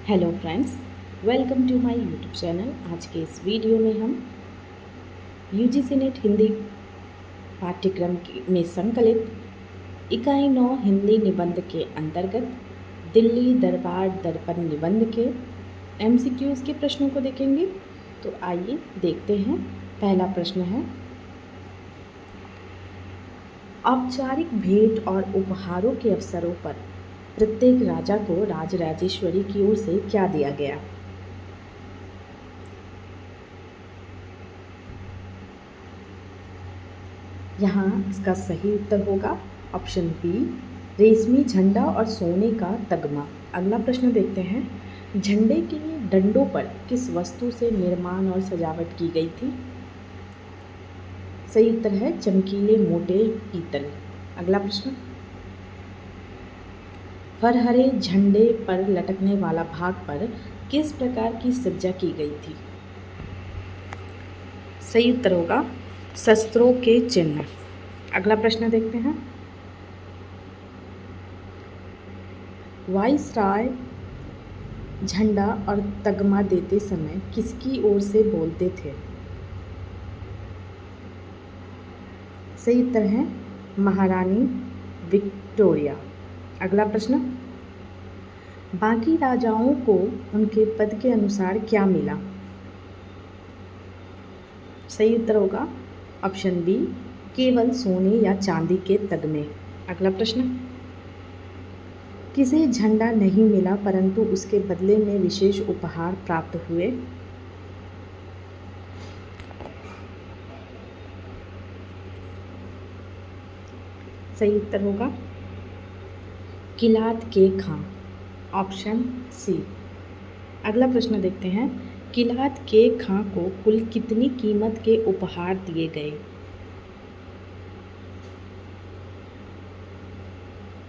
Hello friends, welcome to my YouTube channel. आज के इस वीडियो में हम यूजीसी नेट हिंदी पाठ्यक्रम में संकलित इकाई 9 हिंदी निबंध के अंतर्गत दिल्ली दरबार दर्पण निबंध के एमसीक्यूज़ के प्रश्नों को देखेंगे। तो आइए देखते हैं। पहला प्रश्न है, औपचारिक भेंट और उपहारों के अवसरों पर प्रत्येक राजा को राजराजेश्वरी की ओर से क्या दिया गया? यहाँ इसका सही उत्तर होगा ऑप्शन बी, रेशमी झंडा और सोने का तगमा। अगला प्रश्न देखते हैं, झंडे के डंडों पर किस वस्तु से निर्माण और सजावट की गई थी? सही उत्तर है चमकीले मोटे पीतल। अगला प्रश्न, फरहरे झंडे पर लटकने वाला भाग पर किस प्रकार की सज्जा की गई थी? सही उत्तर होगा शस्त्रों के चिन्ह। अगला प्रश्न देखते हैं, वाइसराय झंडा और तगमा देते समय किसकी ओर से बोलते थे? सही उत्तर है महारानी विक्टोरिया। अगला प्रश्न, बाकी राजाओं को उनके पद के अनुसार क्या मिला? सही उत्तर होगा ऑप्शन बी, केवल सोने या चांदी के तगमे। अगला प्रश्न, किसे झंडा नहीं मिला परंतु उसके बदले में विशेष उपहार प्राप्त हुए? सही उत्तर होगा किलात के खां, ऑप्शन सी। अगला प्रश्न देखते हैं, किलात के खां को कुल कितनी कीमत के उपहार दिए गए?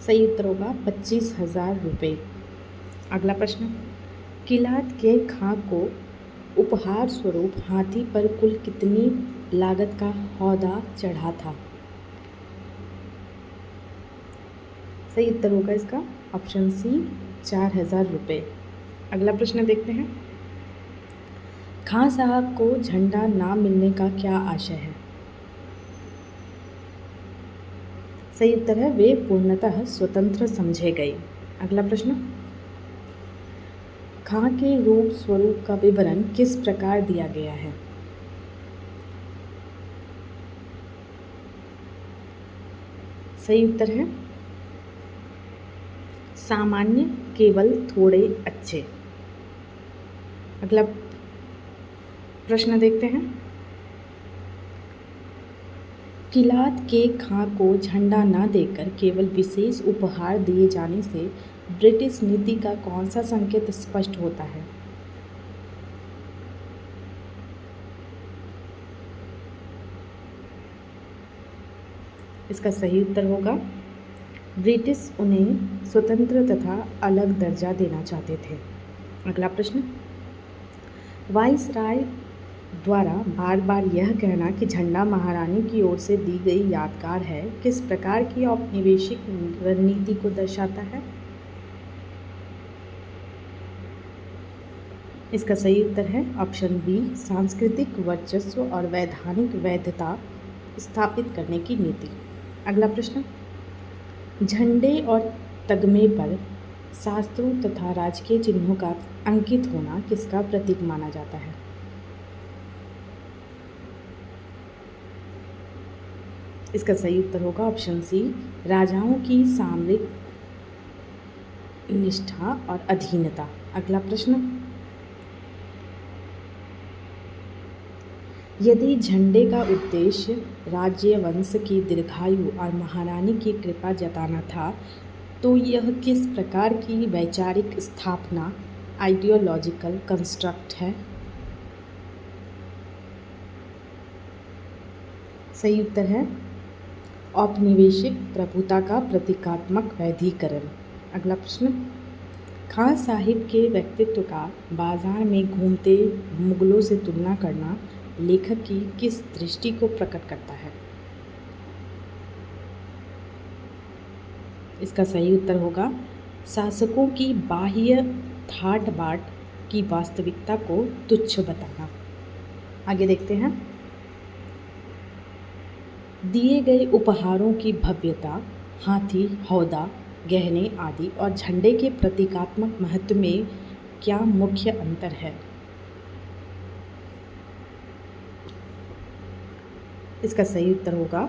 सही उत्तर होगा 25,000 रुपये। अगला प्रश्न, किलात के खां को उपहार स्वरूप हाथी पर कुल कितनी लागत का हौदा चढ़ा था? सही उत्तर होगा इसका ऑप्शन सी, 4,000 रुपये। अगला प्रश्न देखते हैं, खां साहब को झंडा ना मिलने का क्या आशय है? सही उत्तर है वे पूर्णतः स्वतंत्र समझे गए। अगला प्रश्न, खां के रूप स्वरूप का विवरण किस प्रकार दिया गया है? सही उत्तर है सामान्य, केवल, थोड़े अच्छे। अगला प्रश्न देखते हैं, किलात के खां को झंडा न देकर केवल विशेष उपहार दिए जाने से ब्रिटिश नीति का कौन सा संकेत स्पष्ट होता है? इसका सही उत्तर होगा ब्रिटिश उन्हें स्वतंत्र तथा अलग दर्जा देना चाहते थे। अगला प्रश्न, वाइसराय द्वारा बार बार यह कहना कि झंडा महारानी की ओर से दी गई यादगार है किस प्रकार की औपनिवेशिक रणनीति को दर्शाता है? इसका सही उत्तर है ऑप्शन बी, सांस्कृतिक वर्चस्व और वैधानिक वैधता स्थापित करने की नीति। अगला प्रश्न, झंडे और तगमे पर शास्त्रों तथा राजकीय चिन्हों का अंकित होना किसका प्रतीक माना जाता है? इसका सही उत्तर होगा ऑप्शन सी, राजाओं की सामरिक निष्ठा और अधीनता। अगला प्रश्न, यदि झंडे का उद्देश्य राज्य वंश की दीर्घायु और महारानी की कृपा जताना था तो यह किस प्रकार की वैचारिक स्थापना आइडियोलॉजिकल कंस्ट्रक्ट है? सही उत्तर है औपनिवेशिक प्रभुता का प्रतीकात्मक वैधीकरण। अगला प्रश्न, खां साहिब के व्यक्तित्व का बाजार में घूमते मुगलों से तुलना करना लेखक की किस दृष्टि को प्रकट करता है? इसका सही उत्तर होगा शासकों की बाह्य ठाट बाट की वास्तविकता को तुच्छ बताना। आगे देखते हैं। दिए गए उपहारों की भव्यता, हाथी, हौदा, गहने आदि और झंडे के प्रतीकात्मक महत्व में क्या मुख्य अंतर है? इसका सही उत्तर होगा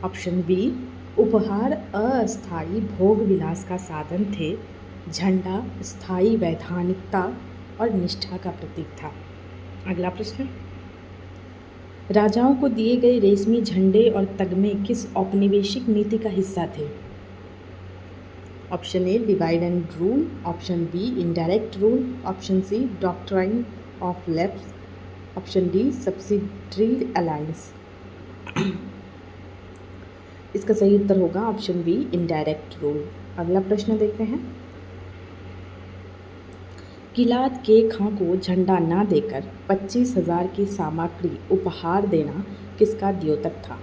ऑप्शन बी, उपहार अस्थायी भोग विलास का साधन थे, झंडा स्थायी वैधानिकता और निष्ठा का प्रतीक था। अगला प्रश्न, राजाओं को दिए गए रेशमी झंडे और तगमे किस औपनिवेशिक नीति का हिस्सा थे? Option A, divide and rule, option B, indirect rule, option C, doctrine of lapse, option D, subsidiary alliance. इसका सही उत्तर होगा ऑप्शन बी, इनडायरेक्ट रूल। अगला प्रश्न देखते हैं। किलाद के खां को झंडा ना देकर 25,000 की सामग्री उपहार देना किसका द्योतक था?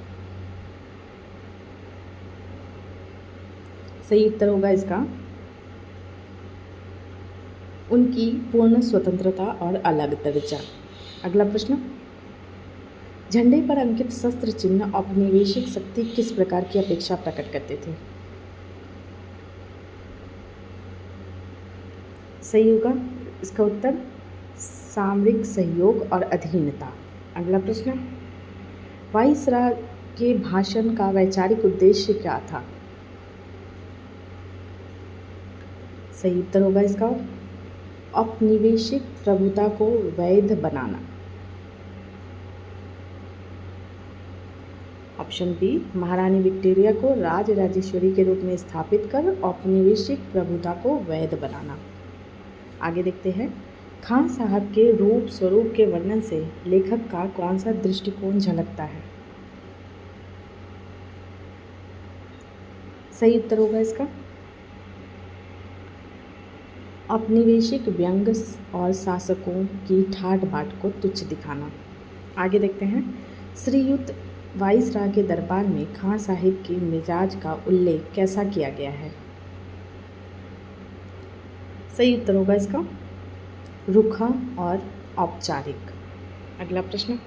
सही उत्तर होगा इसका उनकी पूर्ण स्वतंत्रता और अलग दर्जा। अगला प्रश्न, झंडे पर अंकित शस्त्र चिन्ह औपनिवेशिक शक्ति किस प्रकार की अपेक्षा प्रकट करते थे? सही होगा इसका उत्तर सामरिक सहयोग और अधीनता। अगला प्रश्न, वाइसराय के भाषण का वैचारिक उद्देश्य क्या था? सही उत्तर होगा इसका औपनिवेशिक प्रभुता को वैध बनाना। ऑप्शन बी, महारानी विक्टोरिया को राज राजेश्वरी के रूप में स्थापित कर औपनिवेशिक प्रभुता को वैध बनाना। आगे देखते हैं। खां साहब के रूप स्वरूप के वर्णन से लेखक का कौन सा दृष्टिकोण झलकता है? सही उत्तर होगा इसका औपनिवेशिक व्यंग और शासकों की ठाट बाट को तुच्छ दिखाना। आगे देखते हैं। श्रीयुत वाइसराय के दरबार में खां साहिब के मिजाज का उल्लेख कैसा किया गया है? सही उत्तर होगा इसका रुखा और औपचारिक। अगला प्रश्न,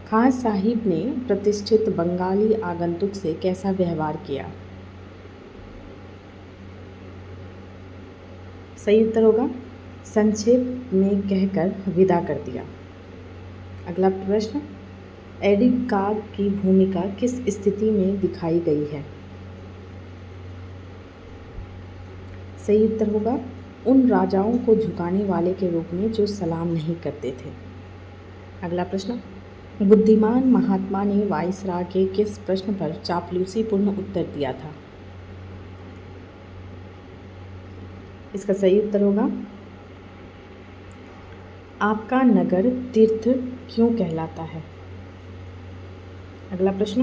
खां साहिब ने प्रतिष्ठित बंगाली आगंतुक से कैसा व्यवहार किया? सही उत्तर होगा संक्षेप में कहकर विदा कर दिया। अगला प्रश्न, एडी काग की भूमिका किस स्थिति में दिखाई गई है? सही उत्तर होगा उन राजाओं को झुकाने वाले के रूप में जो सलाम नहीं करते थे। अगला प्रश्न, बुद्धिमान महात्मा ने वाइसराय के किस प्रश्न पर चापलूसीपूर्ण उत्तर दिया था? इसका सही उत्तर होगा आपका नगर तीर्थ क्यों कहलाता है? अगला प्रश्न,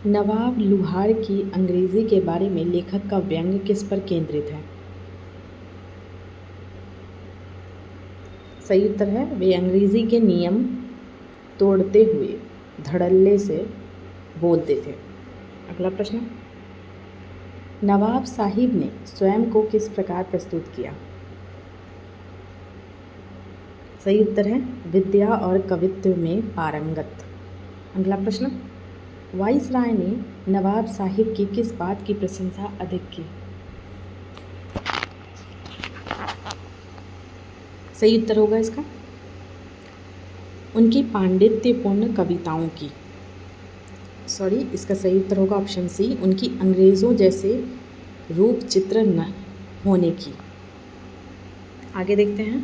नवाब लुहार की अंग्रेजी के बारे में लेखक का व्यंग किस पर केंद्रित है? सही उत्तर है वे अंग्रेजी के नियम तोड़ते हुए धड़ल्ले से बोलते थे। अगला प्रश्न, नवाब साहिब ने स्वयं को किस प्रकार प्रस्तुत किया? सही उत्तर है विद्या और कवित्व में पारंगत। अगला प्रश्न, वाइसराय ने नवाब साहिब की किस बात की प्रशंसा अधिक की? सही उत्तर होगा इसका उनकी पांडित्यपूर्ण कविताओं की। इसका सही उत्तर होगा ऑप्शन सी, उनकी अंग्रेज़ों जैसे रूप चित्र न होने की। आगे देखते हैं।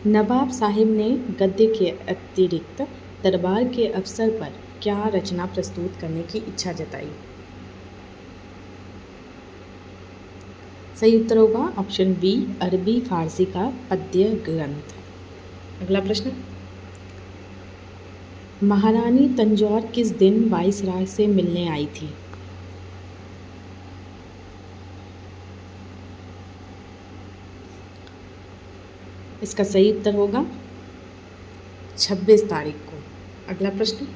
नवाब साहिब ने गद्य के अतिरिक्त दरबार के अवसर पर क्या रचना प्रस्तुत करने की इच्छा जताई? सही उत्तर होगा ऑप्शन बी, अरबी फारसी का पद्य ग्रंथ। अगला प्रश्न, महारानी तंजौर किस दिन वाइसराय से मिलने आई थी? इसका सही उत्तर होगा 26 तारीख को। अगला प्रश्न,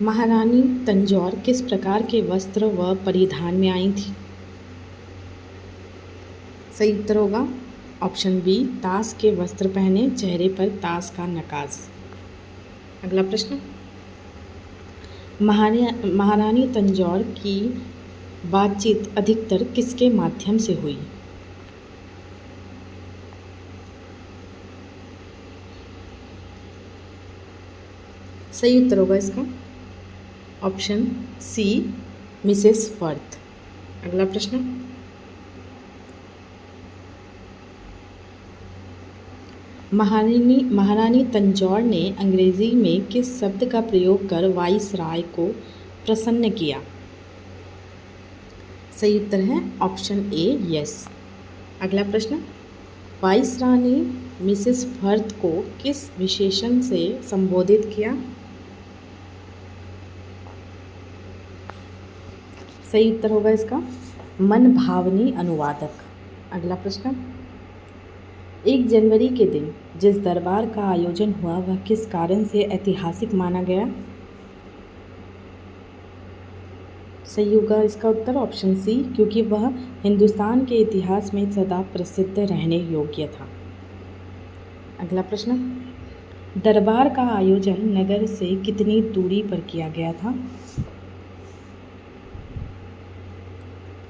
महारानी तंजौर किस प्रकार के वस्त्र व परिधान में आई थी? सही उत्तर होगा ऑप्शन बी, ताश के वस्त्र पहने, चेहरे पर ताश का नकाज। अगला प्रश्न, महारानी तंजौर की बातचीत अधिकतर किसके माध्यम से हुई? सही उत्तर होगा इसका ऑप्शन सी, मिसेस फर्थ। अगला प्रश्न, महारानी तंजौर ने अंग्रेजी में किस शब्द का प्रयोग कर वाइसराय को प्रसन्न किया? सही उत्तर है ऑप्शन ए, यस। अगला प्रश्न, वाइसराय ने मिसेस फर्थ को किस विशेषण से संबोधित किया? सही उत्तर होगा इसका मनभावनी अनुवादक। अगला प्रश्न, 1 जनवरी के दिन जिस दरबार का आयोजन हुआ वह किस कारण से ऐतिहासिक माना गया? सही होगा इसका उत्तर ऑप्शन सी, क्योंकि वह हिंदुस्तान के इतिहास में सदा प्रसिद्ध रहने योग्य था। अगला प्रश्न, दरबार का आयोजन नगर से कितनी दूरी पर किया गया था?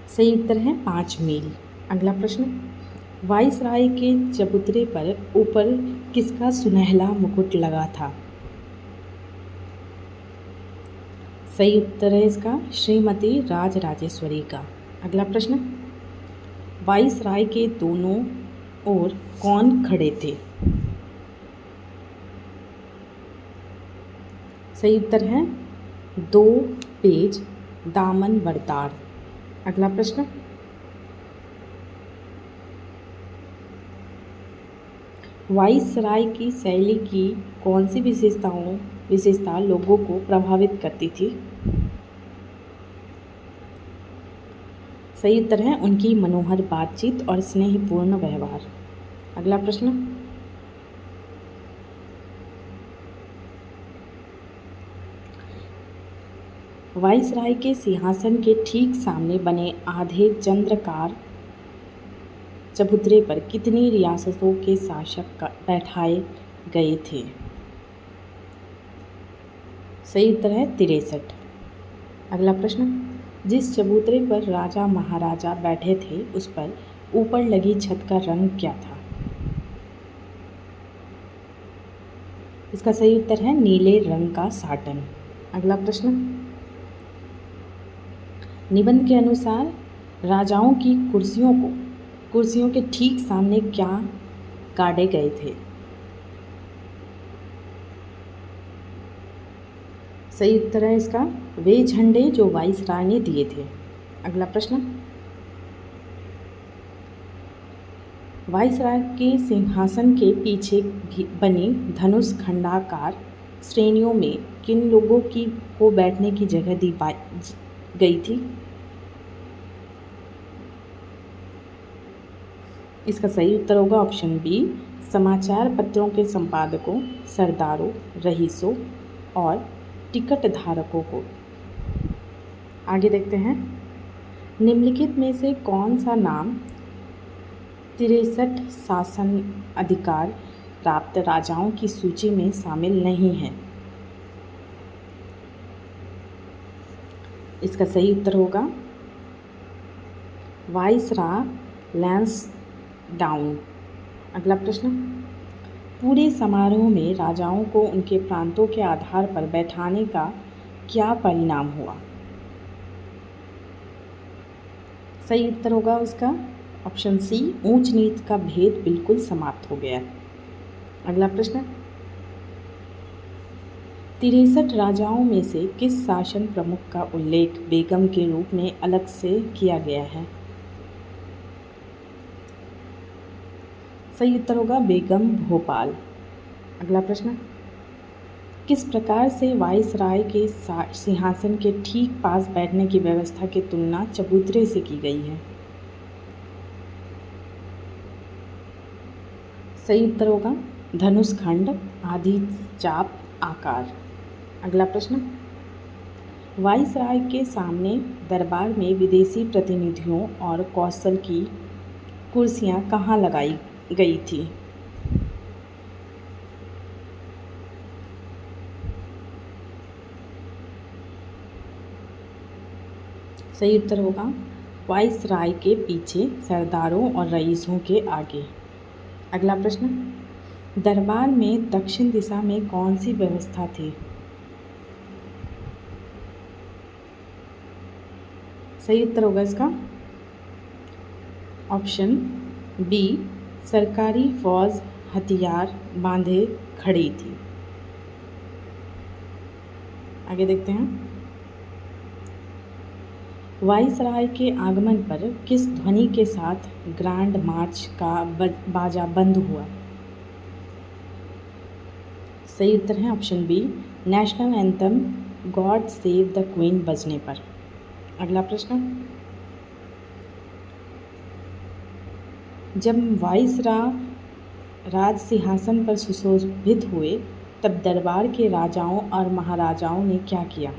सही उत्तर है 5 मील। अगला प्रश्न, वाइसराय के चबूतरे पर ऊपर किसका सुनहला मुकुट लगा था? सही उत्तर है इसका श्रीमती राजराजेश्वरी का। अगला प्रश्न, वाइसराय के दोनों ओर कौन खड़े थे? सही उत्तर है 2 पेज दामन बरदार। अगला प्रश्न, वाइसराय की शैली की कौन सी विशेषता लोगों को प्रभावित करती थी? सही उत्तर है उनकी मनोहर बातचीत और स्नेहपूर्ण व्यवहार। अगला प्रश्न, वाइसराय के सिंहासन के ठीक सामने बने आधे चंद्राकार चबूतरे पर कितनी रियासतों के शासक बैठाए गए थे? सही उत्तर है 63। अगला प्रश्न, जिस चबूतरे पर राजा महाराजा बैठे थे उस पर ऊपर लगी छत का रंग क्या था? इसका सही उत्तर है नीले रंग का साटन। अगला प्रश्न, निबंध के अनुसार राजाओं की कुर्सियों के ठीक सामने क्या गाड़े गए थे? सही उत्तर है इसका वे झंडे जो वाइसराय ने दिए थे। अगला प्रश्न, वाइसराय के सिंहासन के पीछे बनी धनुष खंडाकार श्रेणियों में किन लोगों को बैठने की जगह दी गई थी? इसका सही उत्तर होगा ऑप्शन बी, समाचार पत्रों के संपादकों, सरदारों, रईसों और टिकट धारकों को। आगे देखते हैं, निम्नलिखित में से कौन सा नाम 63 शासन अधिकार प्राप्त राजाओं की सूची में शामिल नहीं है? इसका सही उत्तर होगा वाइसराय लैंसडाउन। अगला प्रश्न, पूरे समारोह में राजाओं को उनके प्रांतों के आधार पर बैठाने का क्या परिणाम हुआ? सही उत्तर होगा उसका ऑप्शन सी, ऊंच नीच का भेद बिल्कुल समाप्त हो गया। अगला प्रश्न, 63 राजाओं में से किस शासन प्रमुख का उल्लेख बेगम के रूप में अलग से किया गया है? सही उत्तर होगा बेगम भोपाल। अगला प्रश्न, किस प्रकार से वाइसराय के सिंहासन के ठीक पास बैठने की व्यवस्था की तुलना चबूतरे से की गई है? सही उत्तर होगा धनुष खंड आदि चाप आकार। अगला प्रश्न, वाइसराय के सामने दरबार में विदेशी प्रतिनिधियों और कौंसल की कुर्सियां कहाँ लगाई गई थी? सही उत्तर होगा वाइसराय के पीछे, सरदारों और रईसों के आगे। अगला प्रश्न, दरबार में दक्षिण दिशा में कौन सी व्यवस्था थी? सही उत्तर होगा इसका ऑप्शन बी, सरकारी फौज हथियार बांधे खड़ी थी। आगे देखते हैं, वाइसराय के आगमन पर किस ध्वनि के साथ ग्रैंड मार्च का बाजा बंद हुआ? सही उत्तर है option B, national anthem God save the queen बजने पर। अगला प्रश्न, जब वाइसराय राज सिंहासन पर सुशोभित हुए तब दरबार के राजाओं और महाराजाओं ने क्या किया?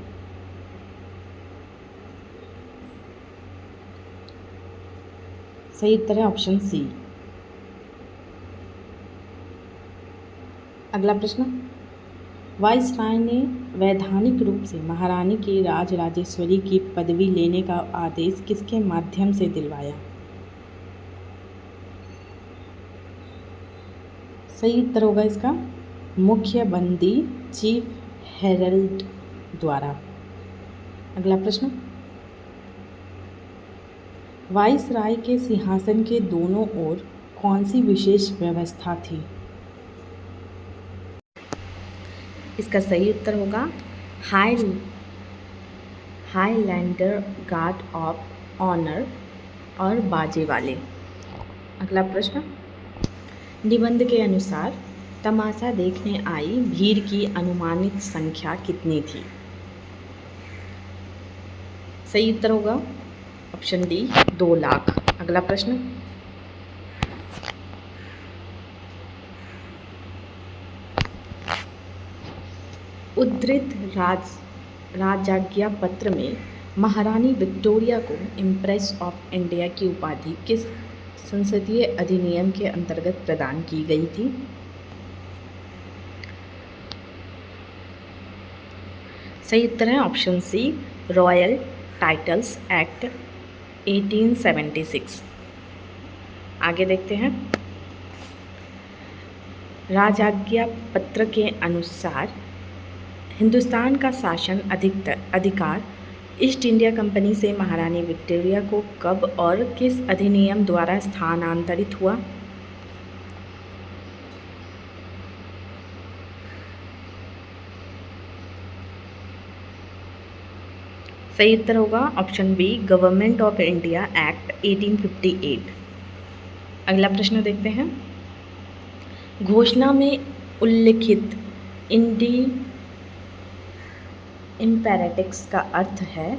सही उत्तर है ऑप्शन सी। अगला प्रश्न, वाइसराय ने वैधानिक रूप से महारानी की राजराजेश्वरी की पदवी लेने का आदेश किसके माध्यम से दिलवाया? सही उत्तर होगा इसका मुख्य बंदी चीफ हेरल्ड द्वारा। अगला प्रश्न, वाइसराय के सिंहासन के दोनों ओर कौन सी विशेष व्यवस्था थी? इसका सही उत्तर होगा हाईलैंडर गार्ड ऑफ ऑनर और बाजे वाले। अगला प्रश्न, निबंध के अनुसार तमाशा देखने आई भीड़ की अनुमानित संख्या कितनी थी? सही उत्तर होगा ऑप्शन डी, 2 लाख। अगला प्रश्न, उद्धृत राजाज्ञा पत्र में महारानी विक्टोरिया को इम्प्रेस ऑफ इंडिया की उपाधि किस संसदीय अधिनियम के अंतर्गत प्रदान की गई थी? सही उत्तर है option C, royal titles act 1876। आगे देखते हैं, राजाज्ञा पत्र के अनुसार हिंदुस्तान का शासन अधिकार ईस्ट इंडिया कंपनी से महारानी विक्टोरिया को कब और किस अधिनियम द्वारा स्थानांतरित हुआ? सही उत्तर होगा option B, government of India act 1858। अगला प्रश्न देखते हैं, घोषणा में उल्लिखित इम्पेरेटिव्स का अर्थ है?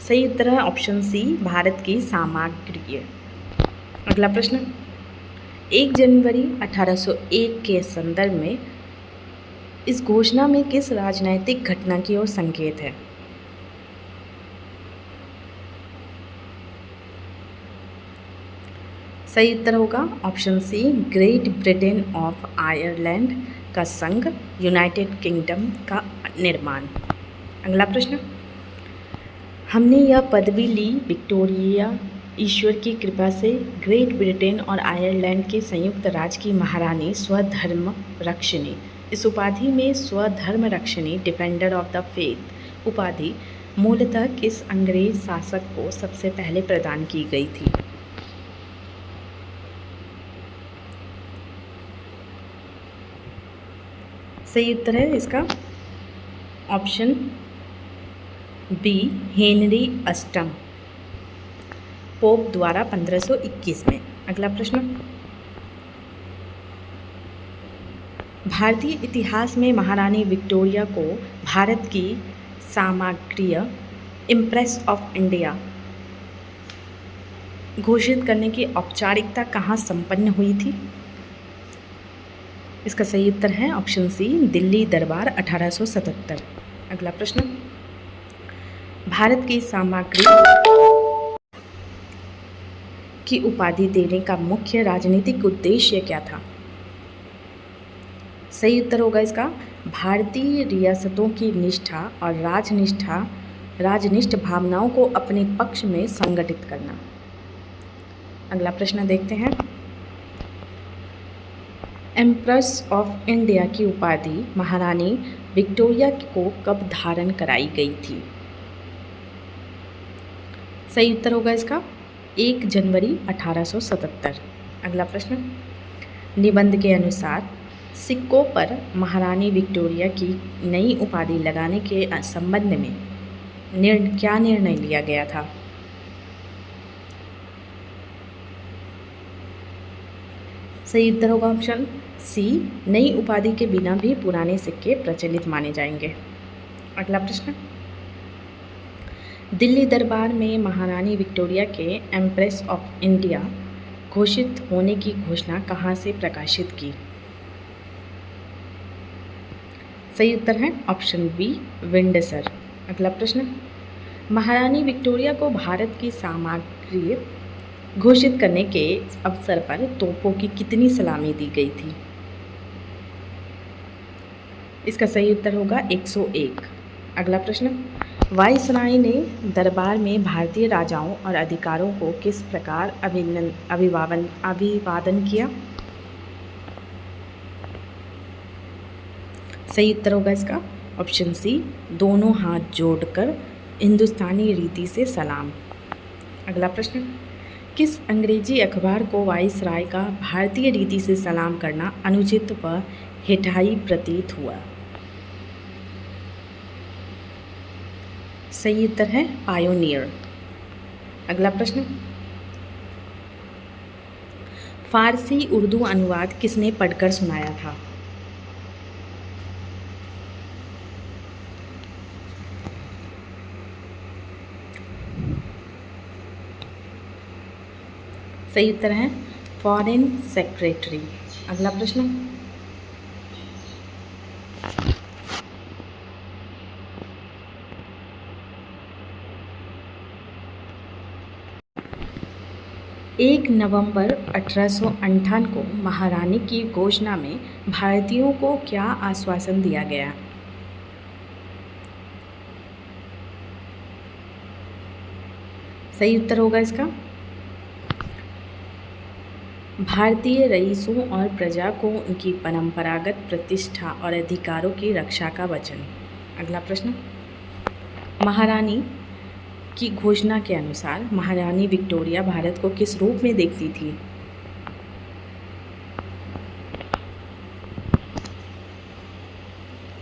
सही उत्तर है ऑप्शन सी, भारत की सामग्री। अगला प्रश्न, 1 जनवरी 1801 के संदर्भ में इस घोषणा में किस राजनैतिक घटना की ओर संकेत है? सही उत्तर होगा option C, Great Britain of Ireland का संघ, यूनाइटेड किंगडम का निर्माण। अगला प्रश्न, हमने यह पदवी ली विक्टोरिया ईश्वर की कृपा से ग्रेट ब्रिटेन और आयरलैंड के संयुक्त राज्य की महारानी स्वधर्म रक्षिणी। इस उपाधि में स्वधर्म रक्षिणी डिफेंडर ऑफ द फेथ उपाधि मूलतः किस अंग्रेज शासक को सबसे पहले प्रदान की गई थी? सही उत्तर है इसका ऑप्शन बी, हेनरी अष्टम पोप द्वारा 1521 में। अगला प्रश्न, भारतीय इतिहास में महारानी विक्टोरिया को भारत की सामग्री इम्प्रेस ऑफ इंडिया घोषित करने की औपचारिकता कहाँ संपन्न हुई थी? इसका सही उत्तर है ऑप्शन सी, दिल्ली दरबार 1877। अगला प्रश्न, भारत की सामग्री की उपाधि देने का मुख्य राजनीतिक उद्देश्य क्या था? सही उत्तर होगा इसका, भारतीय रियासतों की निष्ठा और राजनिष्ठ भावनाओं को अपने पक्ष में संगठित करना। अगला प्रश्न देखते हैं, एम्प्रेस ऑफ इंडिया की उपाधि महारानी विक्टोरिया को कब धारण कराई गई थी? सही उत्तर होगा इसका 1 जनवरी 1877। अगला प्रश्न, निबंध के अनुसार सिक्कों पर महारानी विक्टोरिया की नई उपाधि लगाने के संबंध में क्या निर्णय लिया गया था? सही उत्तर होगा ऑप्शन सी, नई उपाधि के बिना भी पुराने सिक्के प्रचलित माने जाएंगे। अगला प्रश्न, दिल्ली दरबार में महारानी विक्टोरिया के एम्प्रेस ऑफ इंडिया घोषित होने की घोषणा कहाँ से प्रकाशित की? सही उत्तर है ऑप्शन बी, विंडसर। अगला प्रश्न, महारानी विक्टोरिया को भारत की सामग्री घोषित करने के अवसर पर तोपों की कितनी सलामी दी गई थी? इसका सही उत्तर होगा 101। अगला प्रश्न, वायसराय ने दरबार में भारतीय राजाओं और अधिकारों को किस प्रकार अभिवादन किया? सही उत्तर होगा इसका ऑप्शन सी, दोनों हाथ जोड़कर हिंदुस्तानी रीति से सलाम। अगला प्रश्न, किस अंग्रेजी अखबार को वायसराय का भारतीय रीति से सलाम करना अनुचित व हेठाई प्रतीत हुआ? सही उत्तर है पायोनियर। अगला प्रश्न, फारसी उर्दू अनुवाद किसने पढ़कर सुनाया था? सही उत्तर है फॉरेन सेक्रेटरी। अगला प्रश्न, एक नवंबर 1858 को महारानी की घोषणा में भारतीयों को क्या आश्वासन दिया गया? सही उत्तर होगा इसका, भारतीय रईसों और प्रजा को उनकी परंपरागत प्रतिष्ठा और अधिकारों की रक्षा का वचन। अगला प्रश्न, महारानी की घोषणा के अनुसार महारानी विक्टोरिया भारत को किस रूप में देखती थी?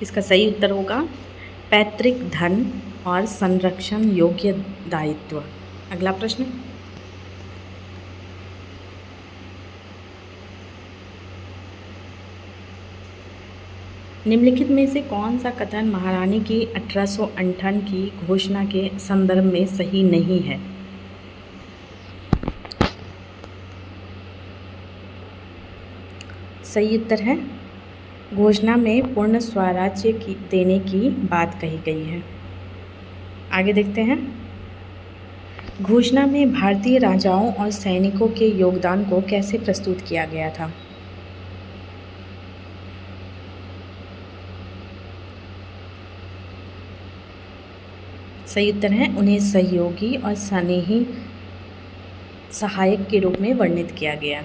इसका सही उत्तर होगा पैतृक धन और संरक्षण योग्य दायित्व। अगला प्रश्न, निम्नलिखित में से कौन सा कथन महारानी की 1858 की घोषणा के संदर्भ में सही नहीं है? सही उत्तर है घोषणा में पूर्ण स्वराज्य देने की बात कही गई है। आगे देखते हैं, घोषणा में भारतीय राजाओं और सैनिकों के योगदान को कैसे प्रस्तुत किया गया था? सही उत्तर है उन्हें सहयोगी और स्नेही सहायक के रूप में वर्णित किया गया।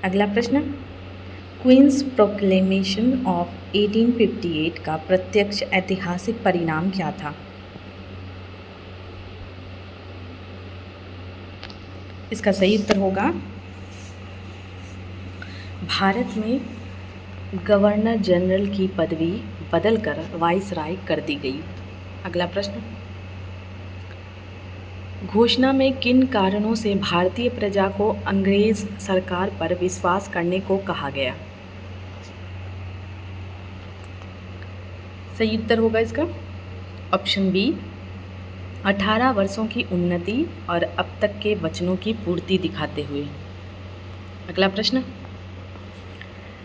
अगला प्रश्न, क्वींस प्रोक्लेमेशन ऑफ 1858 का प्रत्यक्ष ऐतिहासिक परिणाम क्या था? इसका सही उत्तर होगा भारत में गवर्नर जनरल की पदवी बदलकर वाइसराय कर दी गई। अगला प्रश्न, घोषणा में किन कारणों से भारतीय प्रजा को अंग्रेज सरकार पर विश्वास करने को कहा गया? सही उत्तर होगा इसका ऑप्शन बी, 18 वर्षों की उन्नति और अब तक के वचनों की पूर्ति दिखाते हुए। अगला प्रश्न,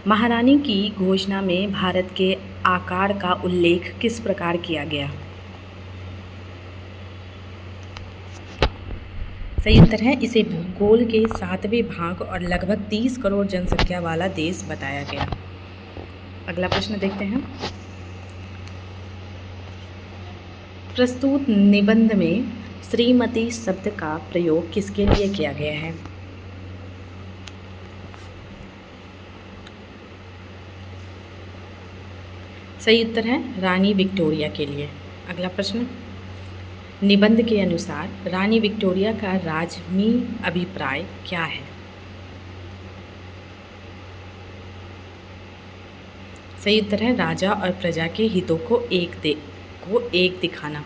महारानी की घोषणा में भारत के आकार का उल्लेख किस प्रकार किया गया? सही उत्तर है, इसे भूगोल के 7वें भाग और लगभग 30 करोड़ जनसंख्या वाला देश बताया गया। अगला प्रश्न देखते हैं, प्रस्तुत निबंध में श्रीमती शब्द का प्रयोग किसके लिए किया गया है? सही उत्तर है, रानी विक्टोरिया के लिए। अगला प्रश्न, निबंध के अनुसार रानी विक्टोरिया का राजवी अभिप्राय क्या है? सही उत्तर है, राजा और प्रजा के हितों को एक दिखाना।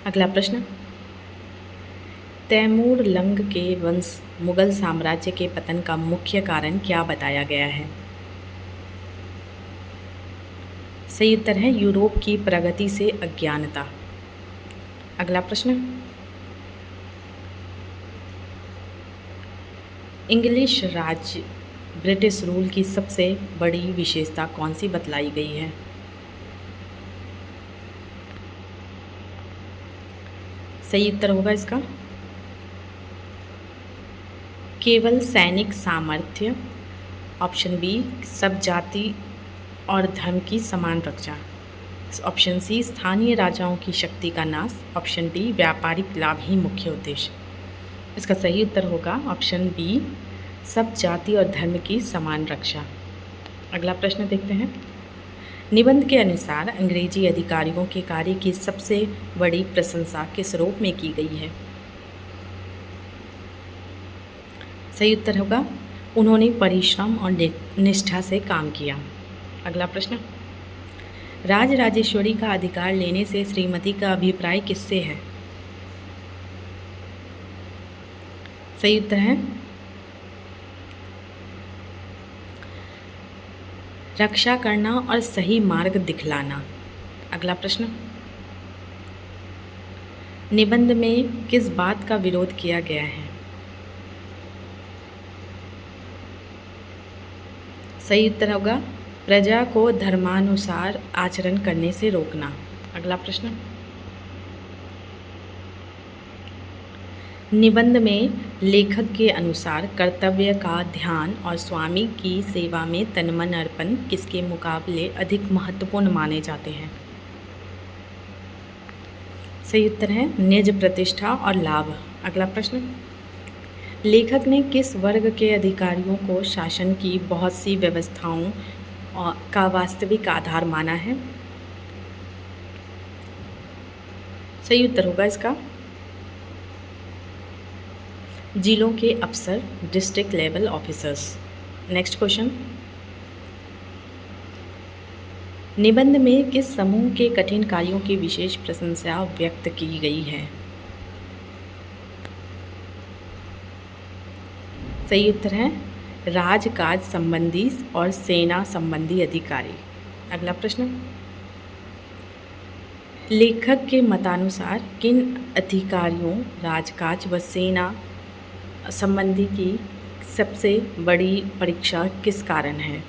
अगला प्रश्न, तैमूर लंग के वंश मुगल साम्राज्य के पतन का मुख्य कारण क्या बताया गया है? सही उत्तर है, यूरोप की प्रगति से अज्ञानता। अगला प्रश्न, इंग्लिश राज्य ब्रिटिश रूल की सबसे बड़ी विशेषता कौन सी बतलाई गई है? सही उत्तर होगा इसका केवल सैनिक सामर्थ्य। ऑप्शन बी, सब जाति और धर्म की समान रक्षा। ऑप्शन सी, स्थानीय राजाओं की शक्ति का नाश। ऑप्शन डी, व्यापारिक लाभ ही मुख्य उद्देश्य। इसका सही उत्तर होगा ऑप्शन बी, सब जाति और धर्म की समान रक्षा। अगला प्रश्न देखते हैं, निबंध के अनुसार अंग्रेजी अधिकारियों के कार्य की सबसे बड़ी प्रशंसा किस रूप में की गई है? सही उत्तर होगा, उन्होंने परिश्रम और निष्ठा से काम किया। अगला प्रश्न, राजराजेश्वरी का अधिकार लेने से श्रीमती का अभिप्राय किससे है? सही उत्तर है, रक्षा करना और सही मार्ग दिखलाना। अगला प्रश्न, निबंध में किस बात का विरोध किया गया है? सही उत्तर होगा, प्रजा को धर्मानुसार आचरण करने से रोकना। अगला प्रश्न, निबंध में लेखक के अनुसार कर्तव्य का ध्यान और स्वामी की सेवा में तनमन अर्पण किसके मुकाबले अधिक महत्वपूर्ण माने जाते हैं? सही उत्तर है, निज प्रतिष्ठा और लाभ। अगला प्रश्न, लेखक ने किस वर्ग के अधिकारियों को शासन की बहुत सी व्यवस्थाओं का वास्तविक आधार माना है? सही उत्तर होगा इसका जिलों के अफसर, district level officers. Next question, निबंध में किस समूह के कठिन कार्यों की विशेष प्रशंसा व्यक्त की गई है? सही उत्तर है, राजकाज संबंधी और सेना संबंधी अधिकारी। अगला प्रश्न, लेखक के मतानुसार किन अधिकारियों राजकाज व सेना संबंधी की सबसे बड़ी परीक्षा किस कारण है?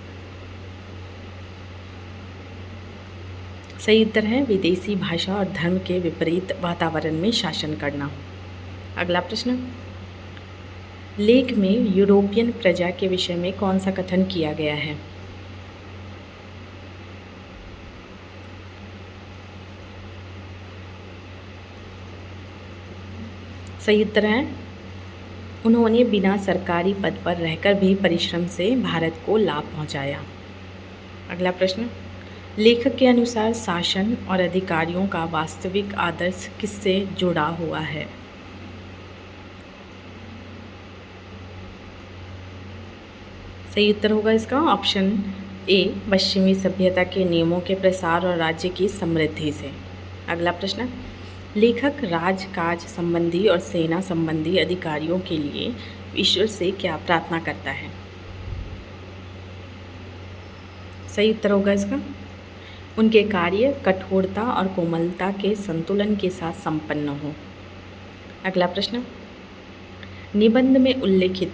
सही उत्तर है, विदेशी भाषा और धर्म के विपरीत वातावरण में शासन करना। अगला प्रश्न, लेख में यूरोपियन प्रजा के विषय में कौन सा कथन किया गया है? सही उत्तर है, उन्होंने बिना सरकारी पद पर रहकर भी परिश्रम से भारत को लाभ पहुंचाया। अगला प्रश्न, लेखक के अनुसार शासन और अधिकारियों का वास्तविक आदर्श किससे जुड़ा हुआ है? सही उत्तर होगा इसका ऑप्शन ए, पश्चिमी सभ्यता के नियमों के प्रसार और राज्य की समृद्धि से। अगला प्रश्न, लेखक राजकाज संबंधी और सेना संबंधी अधिकारियों के लिए ईश्वर से क्या प्रार्थना करता है? सही उत्तर होगा इसका उनके कार्य कठोरता और कोमलता के संतुलन के साथ संपन्न हो। अगला प्रश्न, निबंध में उल्लेखित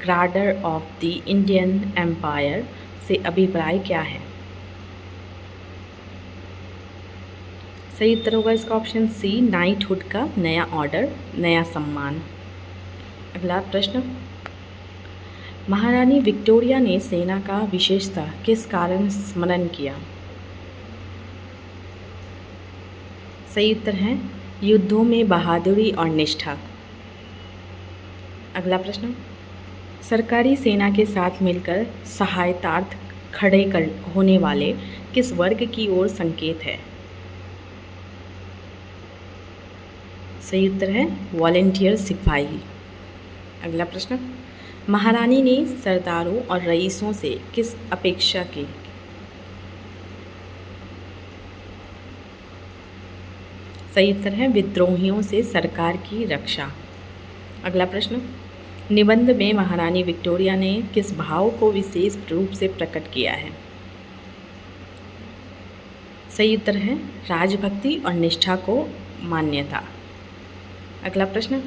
ग्राडर ऑफ द इंडियन एम्पायर से अभिप्राय क्या है? सही उत्तर होगा इसका ऑप्शन सी, नाइटहुड का नया ऑर्डर, नया सम्मान। अगला प्रश्न, महारानी विक्टोरिया ने सेना का विशेषतः किस कारण स्मरण किया? सही उत्तर है युद्धों में बहादुरी और निष्ठा। अगला प्रश्न, सरकारी सेना के साथ मिलकर सहायतार्थ खड़े होने वाले किस वर्ग की ओर संकेत है? सही उत्तर है वॉलेंटियर सिपाही। अगला प्रश्न, महारानी ने सरदारों और रईसों से किस अपेक्षा की? सही उत्तर है विद्रोहियों से सरकार की रक्षा। अगला प्रश्न, निबंध में महारानी विक्टोरिया ने किस भाव को विशेष रूप से प्रकट किया है? सही उत्तर है राजभक्ति और निष्ठा को मान्यता। अगला प्रश्न,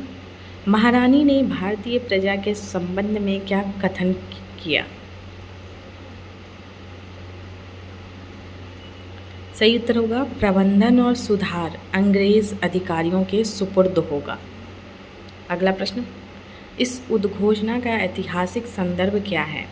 महारानी ने भारतीय प्रजा के संबंध में क्या कथन किया? सही उत्तर होगा प्रबंधन और सुधार अंग्रेज अधिकारियों के सुपुर्द होगा। अगला प्रश्न, इस उद्घोषणा का ऐतिहासिक संदर्भ क्या है?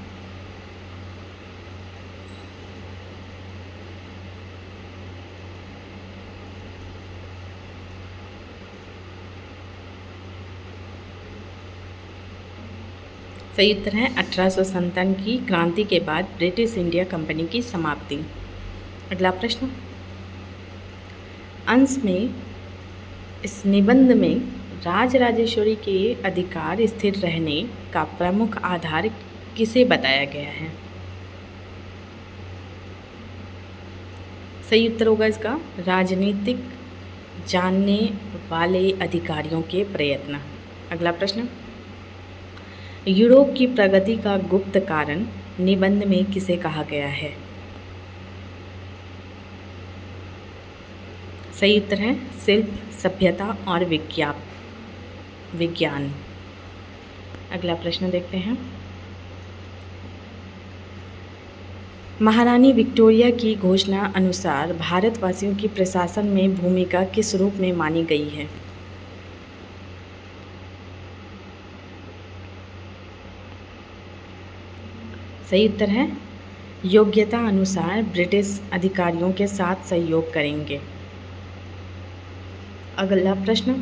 सही उत्तर है 1857 की क्रांति के बाद ब्रिटिश इंडिया कंपनी की समाप्ति। अगला प्रश्न, अंश में इस निबंध में राजराजेश्वरी के अधिकार स्थिर रहने का प्रमुख आधार किसे बताया गया है? सही उत्तर होगा इसका राजनीतिक जानने वाले अधिकारियों के प्रयत्न। अगला प्रश्न, यूरोप की प्रगति का गुप्त कारण निबंध में किसे कहा गया है? सही उत्तर है शिल्प, सभ्यता और विज्ञान। अगला प्रश्न देखते हैं, महारानी विक्टोरिया की घोषणा अनुसार भारतवासियों की प्रशासन में भूमिका किस रूप में मानी गई है? सही उत्तर है योग्यता अनुसार ब्रिटिश अधिकारियों के साथ सहयोग करेंगे। अगला प्रश्न,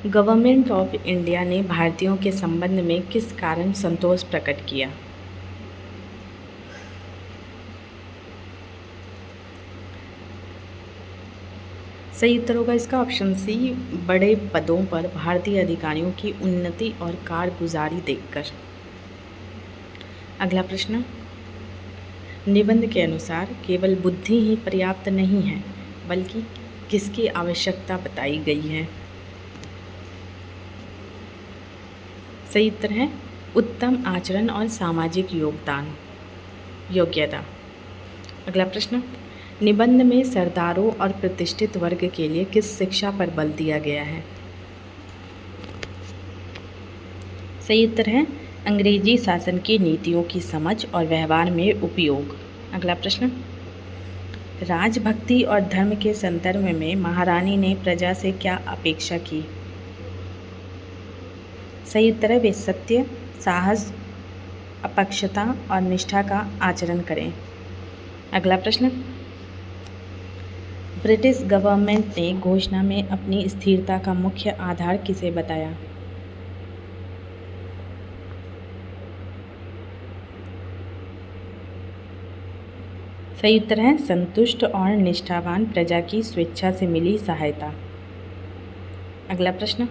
गवर्नमेंट ऑफ इंडिया ने भारतीयों के संबंध में किस कारण संतोष प्रकट किया? सही उत्तर होगा इसका ऑप्शन सी, बड़े पदों पर भारतीय अधिकारियों की उन्नति और कारगुजारी देखकर। अगला प्रश्न, निबंध के अनुसार केवल बुद्धि ही पर्याप्त नहीं है बल्कि किसकी आवश्यकता बताई गई है? सही उत्तर है उत्तम आचरण और सामाजिक योग्यता। अगला प्रश्न, निबंध में सरदारों और प्रतिष्ठित वर्ग के लिए किस शिक्षा पर बल दिया गया है? सही उत्तर है अंग्रेजी शासन की नीतियों की समझ और व्यवहार में उपयोग। अगला प्रश्न, राजभक्ति और धर्म के संदर्भ में महारानी ने प्रजा से क्या अपेक्षा की? सही उत्तर है वे सत्य, साहस, अपक्षता और निष्ठा का आचरण करें। अगला प्रश्न, ब्रिटिश गवर्नमेंट ने घोषणा में अपनी स्थिरता का मुख्य आधार किसे बताया? सही उत्तर है संतुष्ट और निष्ठावान प्रजा की स्वेच्छा से मिली सहायता। अगला प्रश्न,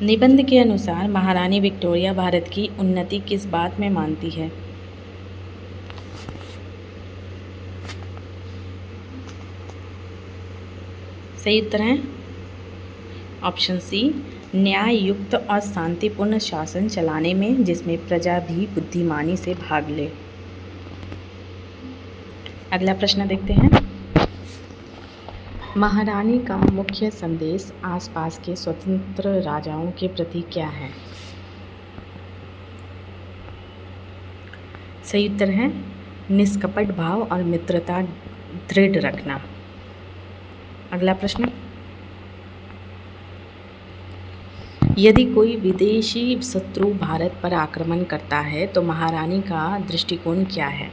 निबंध के अनुसार महारानी विक्टोरिया भारत की उन्नति किस बात में मानती है? सही उत्तर है ऑप्शन सी, न्याय युक्त और शांतिपूर्ण शासन चलाने में जिसमें प्रजा भी बुद्धिमानी से भाग ले। अगला प्रश्न देखते हैं। महारानी का मुख्य संदेश आसपास के स्वतंत्र राजाओं के प्रति क्या है? सही उत्तर है निष्कपट भाव और मित्रता दृढ़ रखना। अगला प्रश्न, यदि कोई विदेशी शत्रु भारत पर आक्रमण करता है तो महारानी का दृष्टिकोण क्या है?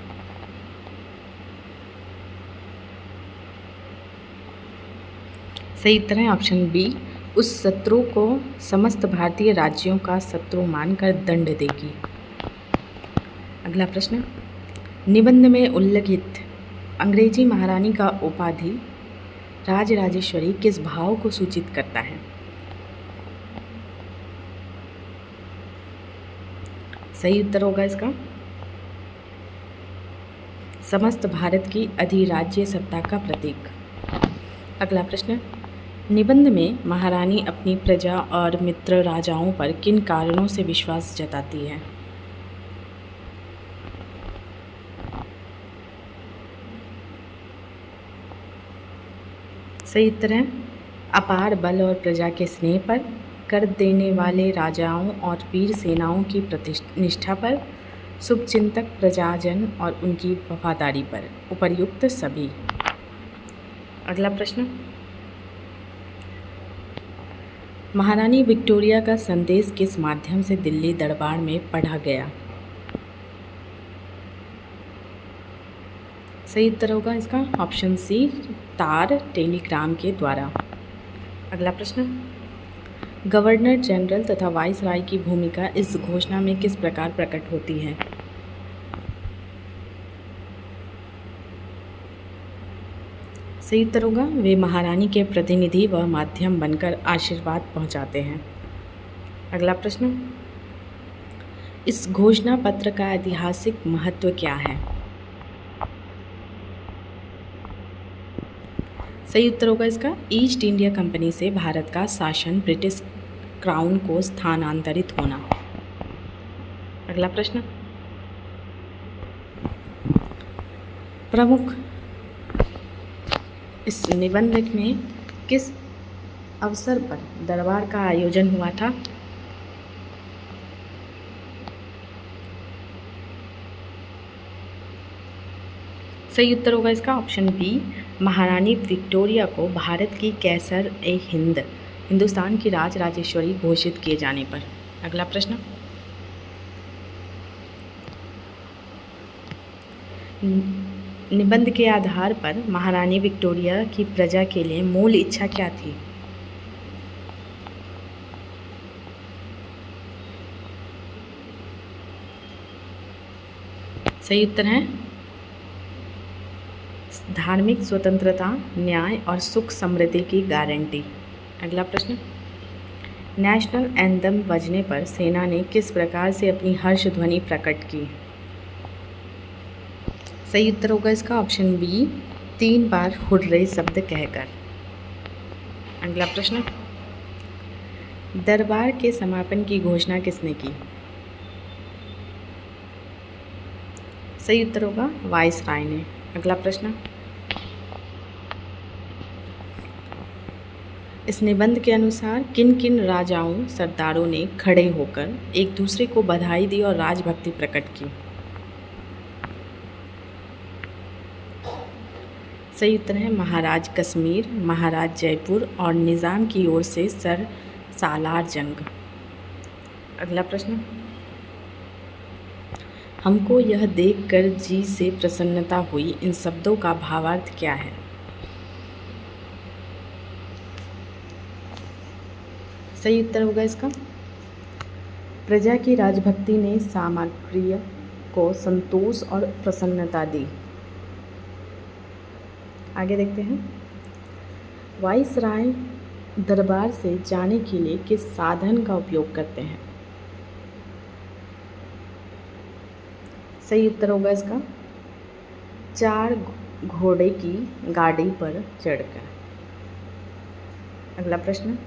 सही उत्तर है ऑप्शन बी, उस शत्रु को समस्त भारतीय राज्यों का शत्रु मानकर दंड देगी। अगला प्रश्न, निबंध में उल्लिखित अंग्रेजी महारानी का उपाधि राजराजेश्वरी किस भाव को सूचित करता है? सही उत्तर होगा इसका समस्त भारत की अधिराज्य सत्ता का प्रतीक। अगला प्रश्न, निबंध में महारानी अपनी प्रजा और मित्र राजाओं पर किन कारणों से विश्वास जताती है? सही उत्तर है अपार बल और प्रजा के स्नेह पर, कर देने वाले राजाओं और वीर सेनाओं की निष्ठा पर, शुभचिंतक प्रजाजन और उनकी वफादारी पर, उपर्युक्त सभी। अगला प्रश्न, महारानी विक्टोरिया का संदेश किस माध्यम से दिल्ली दरबार में पढ़ा गया? सही उत्तर होगा इसका ऑप्शन सी, तार टेलीग्राम के द्वारा। अगला प्रश्न, गवर्नर जनरल तथा वाइसराय की भूमिका इस घोषणा में किस प्रकार प्रकट होती है? सही उत्तर होगा वे महारानी के प्रतिनिधि व माध्यम बनकर आशीर्वाद पहुंचाते हैं। अगला प्रश्न, इस घोषणा पत्र का ऐतिहासिक महत्व क्या है? सही उत्तर होगा इसका ईस्ट इंडिया कंपनी से भारत का शासन ब्रिटिश क्राउन को स्थानांतरित होना। अगला प्रश्न, प्रमुख इस निबंध में किस अवसर पर दरबार का आयोजन हुआ था? सही उत्तर होगा इसका ऑप्शन बी, महारानी विक्टोरिया को भारत की कैसर ए हिंद, हिंदुस्तान की राजराजेश्वरी घोषित किए जाने पर। अगला प्रश्न, निबंध के आधार पर महारानी विक्टोरिया की प्रजा के लिए मूल इच्छा क्या थी? सही उत्तर है धार्मिक स्वतंत्रता, न्याय और सुख समृद्धि की गारंटी। अगला प्रश्न, नेशनल एंथम बजने पर सेना ने किस प्रकार से अपनी हर्ष ध्वनि प्रकट की? सही उत्तर होगा इसका ऑप्शन बी, 3 बार हुर्रे शब्द कहकर। अगला प्रश्न, दरबार के समापन की घोषणा किसने की? सही उत्तर होगा वाइसराय ने। अगला प्रश्न, इस निबंध के अनुसार किन किन राजाओं सरदारों ने खड़े होकर एक दूसरे को बधाई दी और राजभक्ति प्रकट की? सही उत्तर है महाराज कश्मीर, महाराज जयपुर और निज़ाम की ओर से सर सालार जंग। अगला प्रश्न, हमको यह देखकर जी से प्रसन्नता हुई, इन शब्दों का भावार्थ क्या है? सही उत्तर होगा इसका प्रजा की राजभक्ति ने सामग्री को संतोष और प्रसन्नता दी। आगे देखते हैं, वाइसराय दरबार से जाने के लिए किस साधन का उपयोग करते हैं? सही उत्तर होगा इसका 4 घोड़े की गाड़ी पर चढ़कर। अगला प्रश्न,